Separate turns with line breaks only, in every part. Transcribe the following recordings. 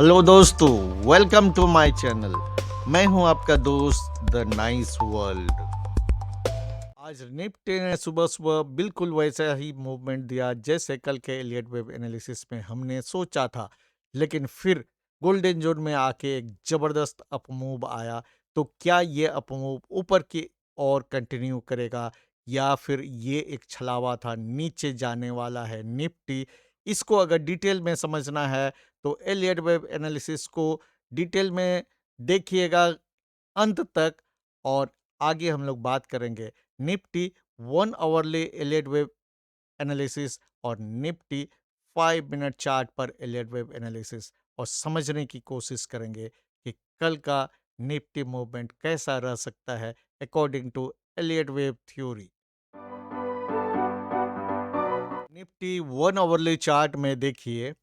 Hello दोस्तों, welcome to my channel. मैं हूं आपका दोस्त द नाइस वर्ल्ड। आज निफ्टी ने सुबह सुबह बिल्कुल वैसा ही मूवमेंट दिया जैसे कल के एलियट वेव एनालिसिस में हमने सोचा था, लेकिन फिर गोल्डन जोन में आके एक जबरदस्त अप मूव आया। तो क्या ये अप मूव ऊपर की ओर कंटिन्यू करेगा या फिर ये एक छलावा था, नीचे जाने वाला है निफ्टी? इसको अगर डिटेल में समझना है तो एलियट वेव एनालिसिस को डिटेल में देखिएगा अंत तक। और आगे हम लोग बात करेंगे Nifty 1 hourly Elliott wave analysis और निफ्टी 5 मिनट चार्ट पर एलियट वेव एनालिसिस, और समझने की कोशिश करेंगे कि कल का निफ्टी मूवमेंट कैसा रह सकता है according to Elliott wave theory. Nifty 1 hourly chart में देखिए,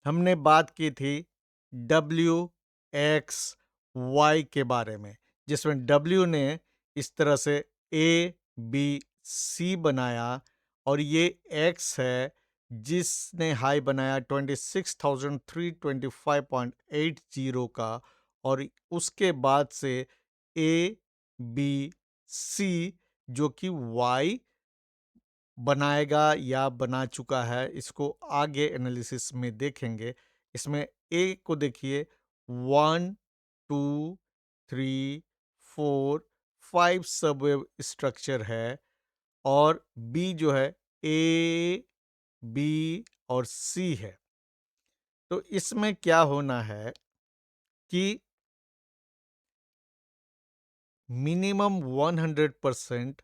हमने बात की थी डब्ल्यू एक्स वाई के बारे में, जिसमें डब्ल्यू ने इस तरह से ए बी सी बनाया और ये एक्स है जिसने हाई बनाया 26,325.80 का, और उसके बाद से ए बी सी जो कि वाई बनाएगा या बना चुका है, इसको आगे एनालिसिस में देखेंगे। इसमें ए को देखिए, 1 2 3 4 5 सबवेव स्ट्रक्चर है, और बी जो है ए बी और सी है। तो इसमें क्या होना है कि मिनिमम 100%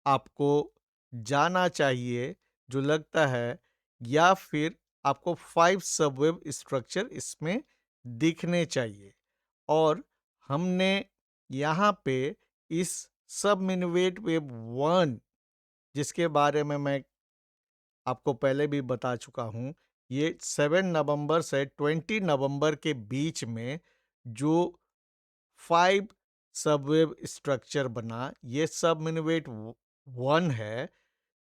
आपको जाना चाहिए, जो लगता है, या फिर आपको 5 सबवेव स्ट्रक्चर इसमें दिखने चाहिए। और हमने यहाँ पे इस सब मिनवेट वेव 1, जिसके बारे में मैं आपको पहले भी बता चुका हूँ, ये 7 नवंबर से 20 नवंबर के बीच में जो 5 सबवेव स्ट्रक्चर बना, ये सब मिनवेट 1 है।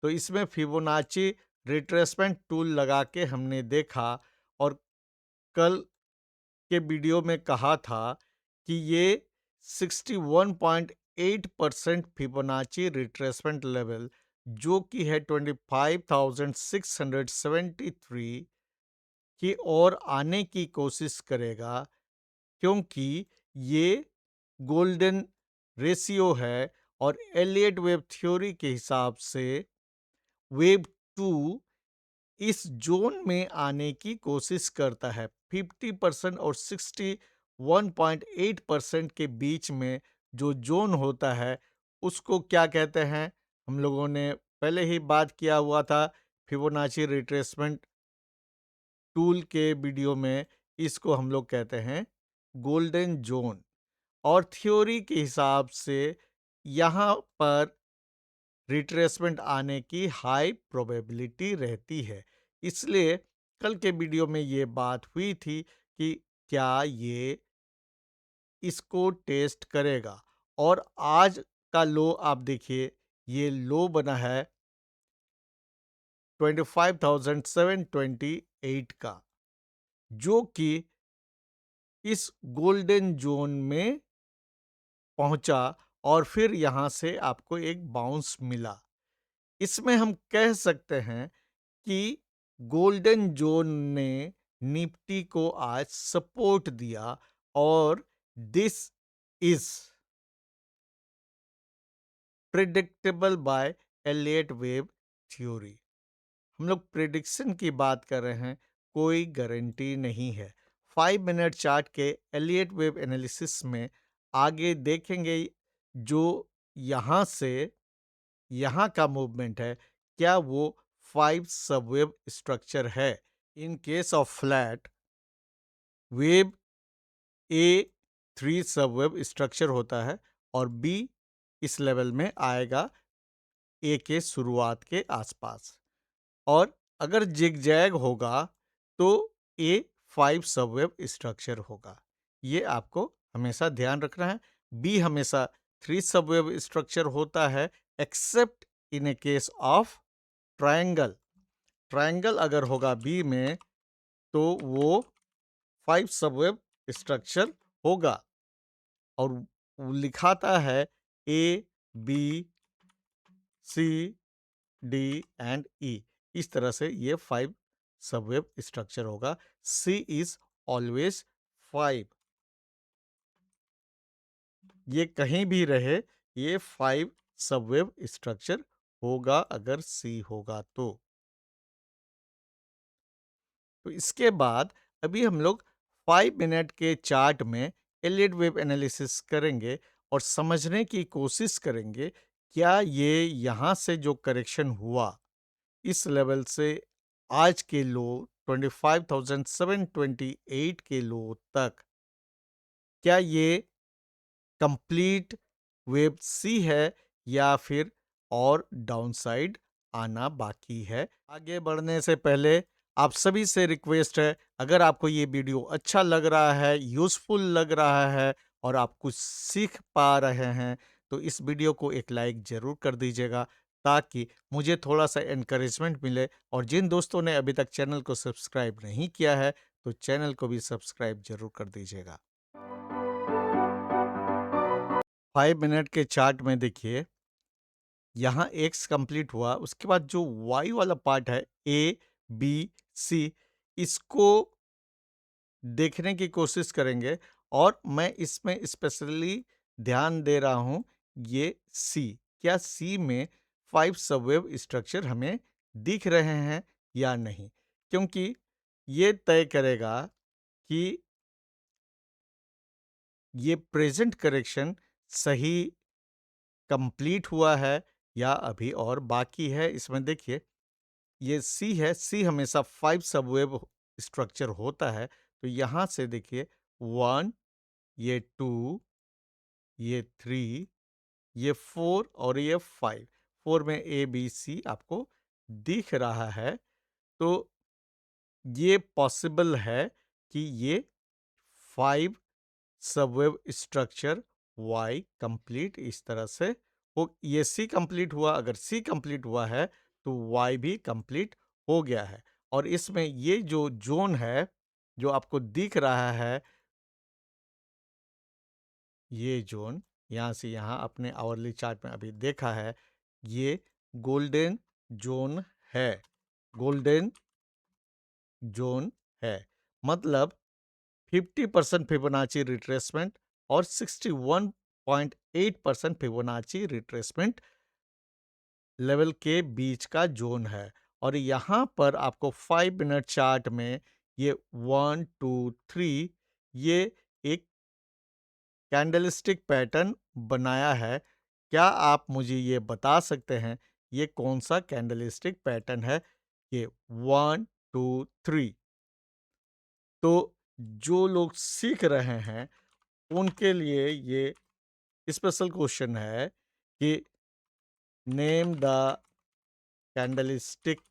तो इसमें फिबोनाची रिट्रेसमेंट टूल लगा के हमने देखा, और कल के वीडियो में कहा था कि ये 61.8% फिबोनाची रिट्रेसमेंट लेवल, जो कि है 25,673 की ओर आने की कोशिश करेगा, क्योंकि ये गोल्डन रेशियो है। और एलियट वेव थ्योरी के हिसाब से वेव 2 इस जोन में आने की कोशिश करता है। 50% और 61.8% के बीच में जो जोन होता है, उसको क्या कहते हैं? हम लोगों ने पहले ही बात किया हुआ था फिबोनाची रिट्रेसमेंट टूल के वीडियो में। इसको हम लोग कहते हैं गोल्डन जोन। और थ्योरी के हिसाब से यहाँ पर रिट्रेसमेंट आने की हाई प्रोबेबिलिटी रहती है। इसलिए कल के वीडियो में ये बात हुई थी कि क्या ये इसको टेस्ट करेगा। और आज का लो आप देखिए, ये लो बना है 25,728 का, जो कि इस गोल्डन जोन में पहुंचा, और फिर यहाँ से आपको एक बाउंस मिला। इसमें हम कह सकते हैं कि गोल्डन जोन ने निफ्टी को आज सपोर्ट दिया, और this is predictable by Elliott wave theory. हम लोग प्रिडिक्शन की बात कर रहे हैं, कोई गारंटी नहीं है। 5 मिनट चार्ट के एलियट वेव एनालिसिस में आगे देखेंगे, जो यहाँ से यहाँ का मूवमेंट है, क्या वो 5 सबवेव स्ट्रक्चर है? In case of flat wave, a 3 subwave structure होता है, और बी इस लेवल में आएगा ए के शुरुआत के आसपास। और अगर जिगजैग होगा तो ए 5 सबवेव स्ट्रक्चर होगा। ये आपको हमेशा ध्यान रखना है। बी हमेशा 3 सबवेव स्ट्रक्चर होता है, accept in A case of triangle. Triangle अगर होगा बी में, तो वो 5 सबवेव स्ट्रक्चर होगा और वो लिखाता है ए, बी, सी, डी एंड ई। इस तरह से ये 5 सबवेव स्ट्रक्चर होगा। सी इज ऑलवेज 5। ये कहीं भी रहे, ये 5 सबवेव स्ट्रक्चर होगा अगर सी होगा तो। तो इसके बाद अभी हम लोग 5 मिनट के चार्ट में एलियट वेव एनालिसिस करेंगे और समझने की कोशिश करेंगे क्या ये यहाँ से जो करेक्शन हुआ इस लेवल से आज के लो 25,728 के लो तक, क्या ये कंप्लीट वेव सी है या फिर और डाउनसाइड आना बाकी है। आगे बढ़ने से पहले आप सभी से रिक्वेस्ट है, अगर आपको ये वीडियो अच्छा लग रहा है, यूज़फुल लग रहा है और आप कुछ सीख पा रहे हैं तो इस वीडियो को एक लाइक ज़रूर कर दीजिएगा ताकि मुझे थोड़ा सा एनकरेजमेंट मिले। और जिन दोस्तों ने अभी तक चैनल को सब्सक्राइब नहीं किया है तो चैनल को भी सब्सक्राइब ज़रूर कर दीजिएगा। 5 मिनट के चार्ट में देखिए, यहाँ एक्स कंप्लीट हुआ, उसके बाद जो वाई वाला पार्ट है ए, बी, सी, इसको देखने की कोशिश करेंगे और मैं इसमें स्पेशली ध्यान दे रहा हूँ ये सी। क्या सी में 5 सबवेव स्ट्रक्चर हमें दिख रहे हैं या नहीं? क्योंकि ये तय करेगा कि ये प्रेजेंट करेक्शन सही कंप्लीट हुआ है या अभी और बाकी है। इसमें देखिए ये सी है, सी हमेशा 5 सबवेव स्ट्रक्चर होता है। तो यहाँ से देखिए 1, ये 2, ये 3, ये 4 और ये 5। 4 में ए बी सी आपको दिख रहा है। तो ये पॉसिबल है कि ये 5 सबवेव स्ट्रक्चर वाई कंप्लीट इस तरह से हो। ये सी कंप्लीट हुआ, अगर सी कंप्लीट हुआ है तो वाई भी कंप्लीट हो गया है। और इसमें ये जो जोन है जो आपको दिख रहा है, ये जोन यहाँ से यहाँ अपने आवरली चार्ट में अभी देखा है, ये गोल्डन जोन है। गोल्डन जोन है मतलब 50% फिबोनाची रिट्रेसमेंट और 61.8% फिबोनाची रिट्रेसमेंट लेवल के बीच का जोन है। और यहाँ पर आपको 5 मिनट चार्ट में ये 1, 2, 3 ये एक कैंडलस्टिक पैटर्न बनाया है। क्या आप मुझे ये बता सकते हैं ये कौन सा कैंडलस्टिक पैटर्न है? ये 1, 2, 3। तो जो लोग सीख रहे हैं उनके लिए ये स्पेशल क्वेश्चन है कि name the candlestick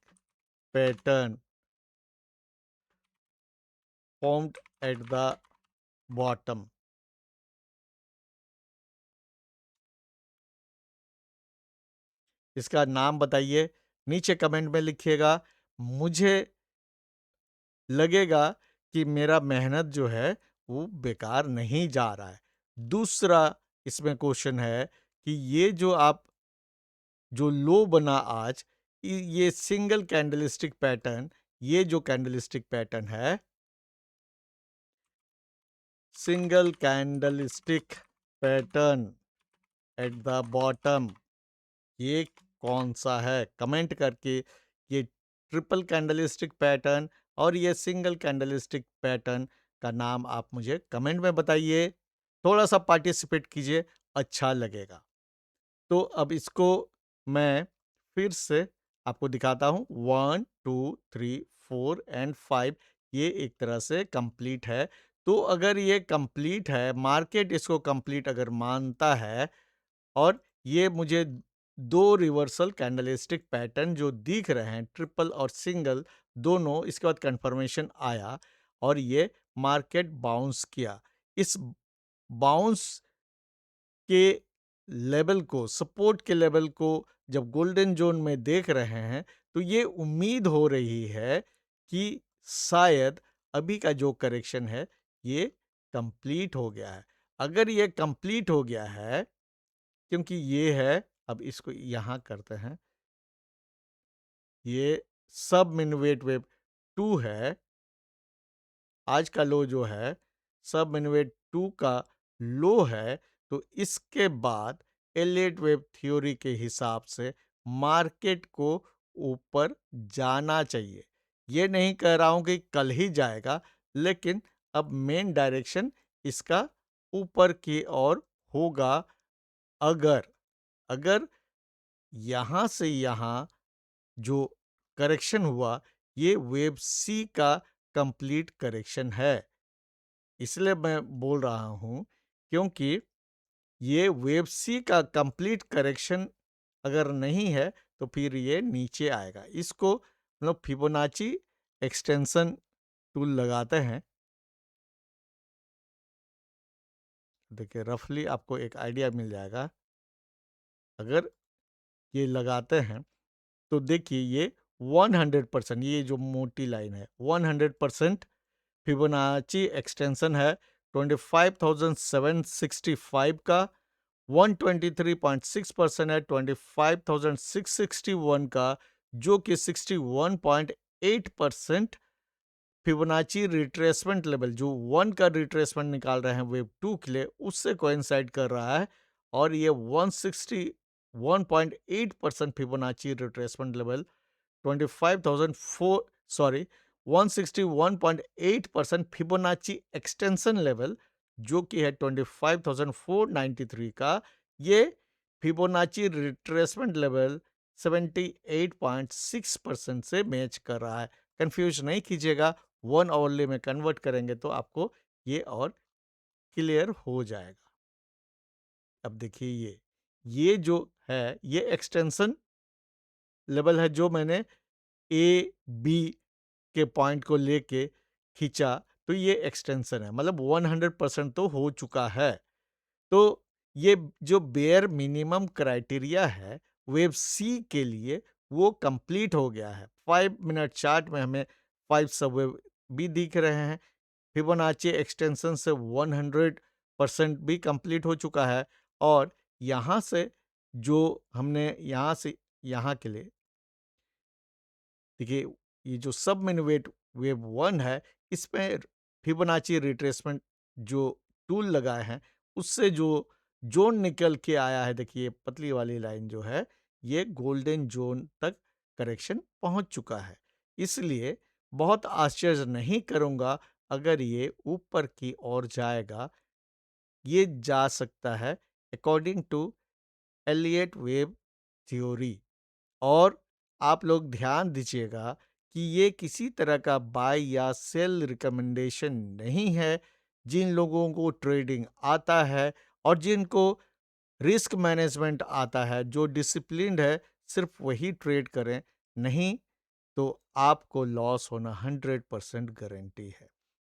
pattern formed at the bottom. इसका नाम बताइए, नीचे कमेंट में लिखिएगा। मुझे लगेगा कि मेरा मेहनत जो है वो बेकार नहीं जा रहा है। दूसरा इसमें क्वेश्चन है कि ये जो लो बना आज, ये सिंगल कैंडलस्टिक पैटर्न, ये जो कैंडलस्टिक पैटर्न है, single candlestick pattern at the bottom, ये कौन सा है? कमेंट करके ये ट्रिपल कैंडलस्टिक पैटर्न और ये सिंगल कैंडलस्टिक पैटर्न का नाम आप मुझे कमेंट में बताइए। थोड़ा सा पार्टिसिपेट कीजिए, अच्छा लगेगा। तो अब इसको मैं फिर से आपको दिखाता हूँ। 1, 2, 3, 4 एंड 5 ये एक तरह से कंप्लीट है। तो अगर ये कंप्लीट है, मार्केट इसको कंप्लीट अगर मानता है और ये मुझे 2 रिवर्सल कैंडलस्टिक पैटर्न जो दिख रहे हैं, ट्रिपल और सिंगल दोनों, इसके बाद कंफर्मेशन आया और ये मार्केट बाउंस किया। इस बाउंस के लेवल को, सपोर्ट के लेवल को जब गोल्डन जोन में देख रहे हैं तो ये उम्मीद हो रही है कि शायद अभी का जो करेक्शन है ये कंप्लीट हो गया है। अगर ये कंप्लीट हो गया है, क्योंकि ये है, अब इसको यहाँ करते हैं, ये सब मिनवेट वेव 2 है। आज का लो जो है सब मिनवेट 2 का लो है, तो इसके बाद एलियट वेव थ्योरी के हिसाब से मार्केट को ऊपर जाना चाहिए। ये नहीं कह रहा हूं कि कल ही जाएगा, लेकिन अब मेन डायरेक्शन इसका ऊपर की ओर होगा। अगर अगर यहाँ से यहाँ जो करेक्शन हुआ, ये वेव सी का कंप्लीट करेक्शन है। इसलिए मैं बोल रहा हूँ, क्योंकि ये वेव सी का कंप्लीट करेक्शन अगर नहीं है तो फिर ये नीचे आएगा। इसको मतलब फिबोनाची एक्सटेंशन टूल लगाते हैं। देखिए रफली आपको एक आइडिया मिल जाएगा। अगर ये लगाते हैं तो देखिए ये 100%, ये जो मोटी लाइन है 100% फिबोनाची एक्सटेंशन है 25,765 का। 123.6% है 25,661 का, जो कि 61.8% फिबोनाची रिट्रेसमेंट लेवल जो 1 का रिट्रेसमेंट निकाल रहे हैं वेव 2 के लिए, उससे कोइंसाइड कर रहा है। और ये 161.8% Fibonacci retracement level 25,004 sorry 161.8% Fibonacci extension level जो कि है 25,493 का, ये फिबोनाची रिट्रेसमेंट लेवल 78.6% से मैच कर रहा है। कंफ्यूज नहीं कीजिएगा, 1 आवरली में कन्वर्ट करेंगे तो आपको ये और क्लियर हो जाएगा। अब देखिए ये जो है ये एक्सटेंशन लेवल है जो मैंने ए बी के पॉइंट को लेके खींचा, तो ये एक्सटेंशन है, मतलब 100% तो हो चुका है। तो ये जो बेयर मिनिमम क्राइटेरिया है वेव सी के लिए वो कंप्लीट हो गया है। 5 मिनट चार्ट में हमें 5 सबवेव भी दिख रहे हैं। फिबोनाची एक्सटेंशन से 100% भी कंप्लीट हो चुका है। और यहाँ से जो हमने यहाँ से यहाँ के लिए देखिए, ये जो सब मिनवेट वेव 1 है, इसमें फिबोनाची रिट्रेसमेंट जो टूल लगाए हैं, उससे जो जोन निकल के आया है, देखिए पतली वाली लाइन जो है, ये गोल्डन जोन तक करेक्शन पहुंच चुका है। इसलिए बहुत आश्चर्य नहीं करूंगा अगर ये ऊपर की ओर जाएगा। ये जा सकता है according to Elliott wave theory. और आप लोग ध्यान दीजिएगा कि ये किसी तरह का बाय या सेल रिकमेंडेशन नहीं है। जिन लोगों को ट्रेडिंग आता है और जिनको रिस्क मैनेजमेंट आता है, जो डिसिप्लिन्ड है, सिर्फ वही ट्रेड करें, नहीं तो आपको लॉस होना 100% गारंटी है।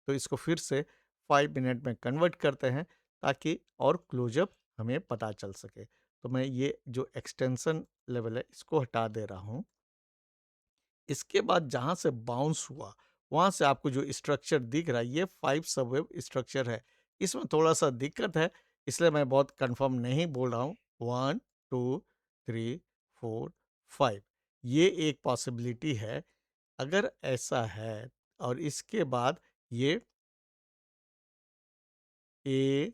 तो इसको फिर से 5 मिनट में कन्वर्ट करते हैं ताकि और क्लोजअप हमें पता चल सके। तो मैं ये जो एक्सटेंशन लेवल है इसको हटा दे रहा हूँ। इसके बाद जहाँ से बाउंस हुआ वहाँ से आपको जो स्ट्रक्चर दिख रहा है ये 5 सबवेव स्ट्रक्चर है। इसमें थोड़ा सा दिक्कत है, इसलिए मैं बहुत कंफर्म नहीं बोल रहा हूँ। 1 2 3 4 5 ये एक पॉसिबिलिटी है। अगर ऐसा है और इसके बाद ये ए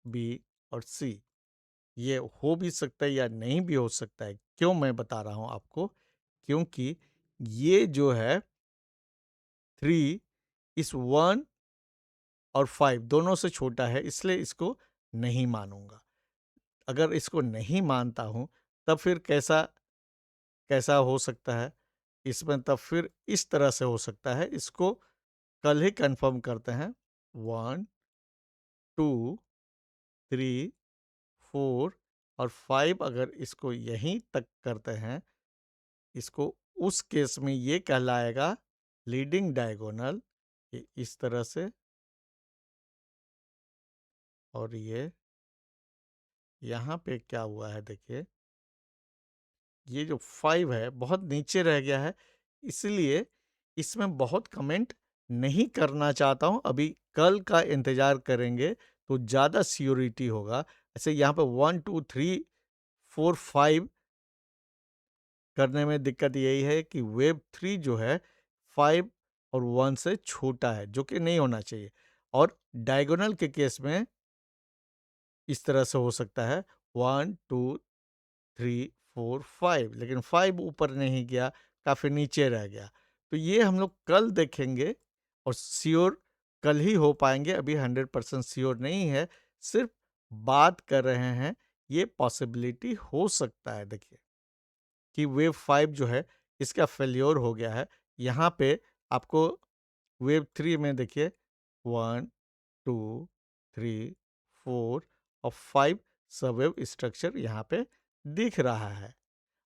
बी और सी, ये हो भी सकता है या नहीं भी हो सकता है। क्यों मैं बता रहा हूं आपको, क्योंकि ये जो है 3 इस 1 और 5 दोनों से छोटा है, इसलिए इसको नहीं मानूंगा। अगर इसको नहीं मानता हूं तब फिर कैसा कैसा हो सकता है इसमें, तब फिर इस तरह से हो सकता है। इसको कल ही कंफर्म करते हैं। 1 2 3 4 और 5 अगर इसको यहीं तक करते हैं, इसको उस केस में ये कहलाएगा लीडिंग डायगोनल, ये इस तरह से। और ये यहाँ पे क्या हुआ है देखिए, ये जो 5 है बहुत नीचे रह गया है, इसलिए इसमें बहुत कमेंट नहीं करना चाहता हूँ, अभी कल का इंतज़ार करेंगे तो ज़्यादा सियोरिटी होगा। ऐसे यहाँ पे 1, 2, 3, 4, 5 करने में दिक्कत यही है कि वेव 3 जो है 5 और 1 से छोटा है, जो कि नहीं होना चाहिए। और डायगोनल के केस में इस तरह से हो सकता है 1, 2, 3, 4, 5, लेकिन 5 ऊपर नहीं गया, काफ़ी नीचे रह गया। तो ये हम लोग कल देखेंगे और श्योर कल ही हो पाएँगे, अभी 100% श्योर नहीं है, सिर्फ़ बात कर रहे हैं, ये पॉसिबिलिटी हो सकता है देखिए, कि वेव 5 जो है इसका फेल्योर हो गया है। यहाँ पे आपको वेव 3 में देखिए 1, 2, 3, 4 और 5 सबवेव स्ट्रक्चर यहाँ पे दिख रहा है।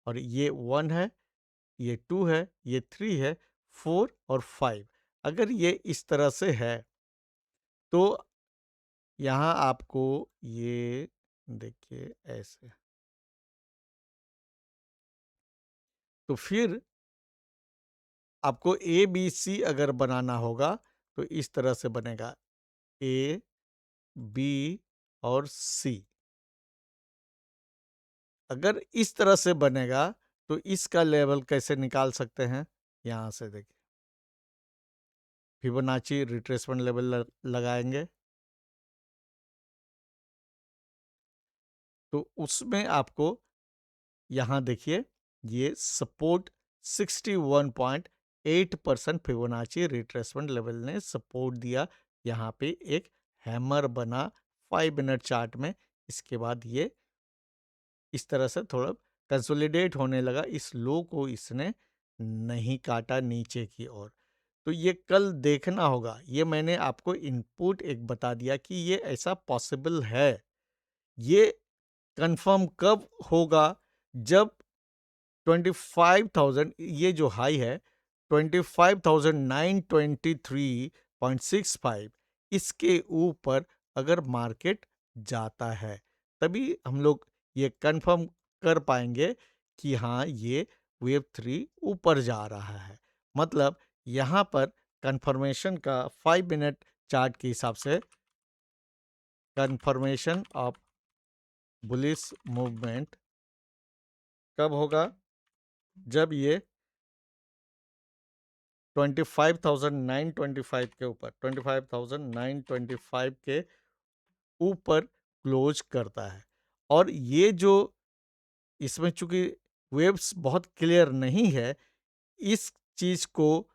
और ये 1 है, ये 2 है, ये 3 है, 4 और 5। अगर ये इस तरह से है, तो यहाँ आपको ये देखिए ऐसे। तो फिर आपको ए, बी, सी अगर बनाना होगा, तो इस तरह से बनेगा ए, बी और सी। अगर इस तरह से बनेगा, तो इसका लेवल कैसे निकाल सकते हैं? यहाँ से देखिए, फिबोनाची रिट्रेसमेंट लेवल लगाएंगे, तो उसमें आपको यहाँ देखिए ये सपोर्ट 61.8% फिबोनाची रिट्रेसमेंट लेवल ने सपोर्ट दिया। यहाँ पे एक हैमर बना 5 मिनट चार्ट में। इसके बाद ये इस तरह से थोड़ा कंसोलिडेट होने लगा, इस लो को इसने नहीं काटा नीचे की ओर। तो ये कल देखना होगा। ये मैंने आपको इनपुट एक बता दिया कि ये ऐसा पॉसिबल है। ये कंफर्म कब होगा? जब 25,000, ये जो हाई है 25,923.65, इसके ऊपर अगर मार्केट जाता है, तभी हम लोग ये कंफर्म कर पाएंगे कि हाँ ये वेव 3 ऊपर जा रहा है। मतलब यहाँ पर कंफर्मेशन का 5 मिनट चार्ट के हिसाब से कंफर्मेशन ऑफ बुलिश मूवमेंट कब होगा? जब ये 25,925 के ऊपर 25,925 के ऊपर क्लोज करता है। और ये जो इसमें चूंकि वेव्स बहुत क्लियर नहीं है, इस चीज को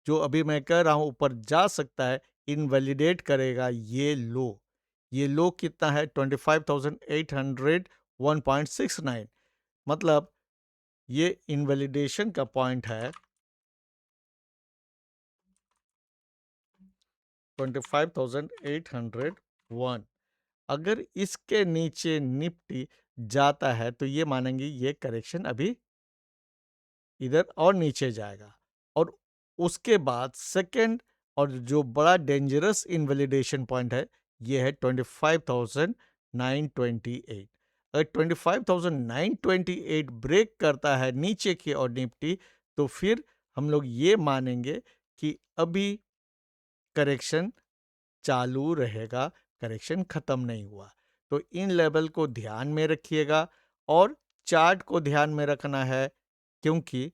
जो अभी मैं कह रहा हूं ऊपर जा सकता है, इनवैलिडेट करेगा ये लो। ये लो कितना है? 25,801.69। मतलब ये इनवैलिडेशन का पॉइंट है 25,801। अगर इसके नीचे निफ्टी जाता है तो ये मानेंगे ये करेक्शन अभी इधर और नीचे जाएगा। और उसके बाद सेकंड और जो बड़ा डेंजरस इनवैलिडेशन पॉइंट है, ये है 25,928। अगर 25,928 ब्रेक करता है नीचे की और निफ्टी, तो फिर हम लोग ये मानेंगे कि अभी करेक्शन चालू रहेगा, करेक्शन खत्म नहीं हुआ। तो इन लेवल को ध्यान में रखिएगा और चार्ट को ध्यान में रखना है, क्योंकि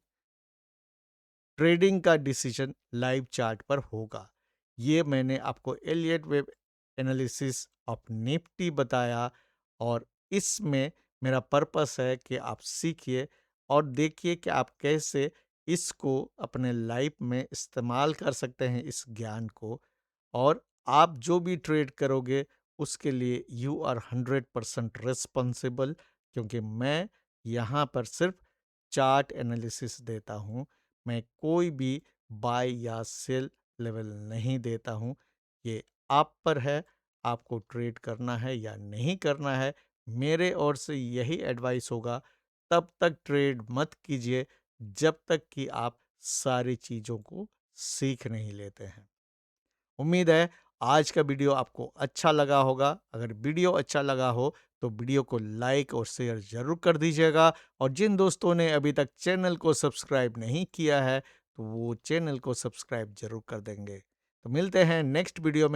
ट्रेडिंग का डिसीजन लाइव चार्ट पर होगा। ये मैंने आपको Elliott wave analysis of Nifty बताया, और इसमें मेरा पर्पस है कि आप सीखिए और देखिए कि आप कैसे इसको अपने लाइफ में इस्तेमाल कर सकते हैं इस ज्ञान को। और आप जो भी ट्रेड करोगे उसके लिए यू आर 100% रिस्पॉन्सिबल, क्योंकि मैं यहाँ पर सिर्फ चार्ट एनालिसिस देता हूँ। मैं कोई भी बाय या सेल लेवल नहीं देता हूँ। ये आप पर है, आपको ट्रेड करना है या नहीं करना है। मेरे ओर से यही एडवाइस होगा, तब तक ट्रेड मत कीजिए जब तक कि आप सारी चीज़ों को सीख नहीं लेते हैं। उम्मीद है आज का वीडियो आपको अच्छा लगा होगा। अगर वीडियो अच्छा लगा हो तो वीडियो को लाइक और शेयर जरूर कर दीजिएगा, और जिन दोस्तों ने अभी तक चैनल को सब्सक्राइब नहीं किया है तो वो चैनल को सब्सक्राइब ज़रूर कर देंगे। तो मिलते हैं नेक्स्ट वीडियो में।